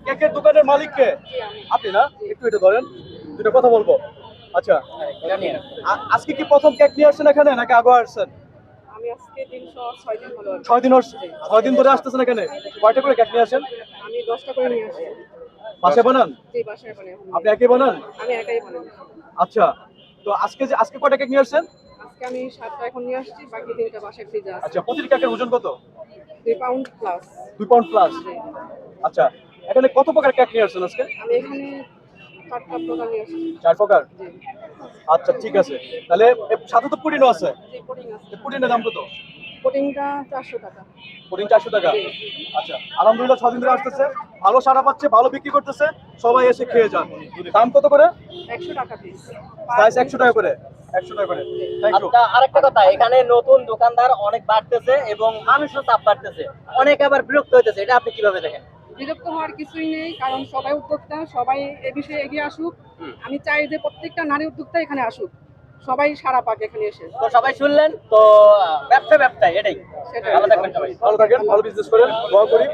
কেকের দোকানের মালিক কে? আপনি না? একটু এটা ধরেন, দুটো কথা বলবো। আচ্ছা, আজকে কি প্রথম কেক নিয়ে আসছেন এখানে নাকি আগে আসছেন? আমি আজকে 306 দিন হলো। 6 দিন ধরে আসতেছেন এখানে। কয়টা করে কেক নিয়ে আসেন? আমি 10টা করে নিয়ে আসি। বাসায় বানান? জি, বাসায় বানাই। আপনি একাই বানান? আমি একাই বানাই। আচ্ছা, তো আজকে কয়টা কেক নিয়ে আসছেন? আজকে আমি 7টা এখন নিয়ে আসছি, বাকি 3টা বাসায় ফ্রিজে আছে। আচ্ছা, প্রতিটি কেকের ওজন কত? 2 পাউন্ড প্লাস। 2 pound plus. আচ্ছা, এখানে কত প্রকার কেক নিয়ে আসছেন আজকে? আমি এখানে 4টা প্রকার নিয়ে আসছি। 4 প্রকার। জি। আচ্ছা, ঠিক আছে। তাহলে এর সাথে তো পুডিংও আছে। জি, পুডিং আছে। পুডিংয়ের দাম কত? পুডিংটা 400 টাকা। পুডিং 400 টাকা। আচ্ছা, আলহামদুলিল্লাহ 6 দিন ধরে আসতেছে, ভালো সাড়া পাচ্ছে, ভালো বিক্রি করতেছে, সবাই এসে খেয়ে যান। দাম কত করে? 100 টাকা পিস। সাইজ 100 টাকা করে। 100 টাকা করে। Thank you. আচ্ছা, আরেকটা কথা, এখানে নতুন দোকানদার অনেক বাড়তেছে এবং মানুষও চাপ বাড়তেছে, অনেক আবার বিরক্ত হইতেছে, এটা আপনি কিভাবে দেখেন? বিরক্ত হওয়ার কিছুই নেই, কারণ সবাই উদ্যোক্তা, সবাই এ বিষয়ে এগিয়ে আসুক। আমি চাই যে প্রত্যেকটা নারী উদ্যোক্তা এখানে আসুক, সবাই সারা পাক এখানে এসে। তো সবাই শুনলেন তো, ব্যবসা ব্যবসায় এটাই। সেটাই। ভালো থাকবেন সবাই। ভালো থাকেন, ভালো বিজনেস করেন, দোয়া করি।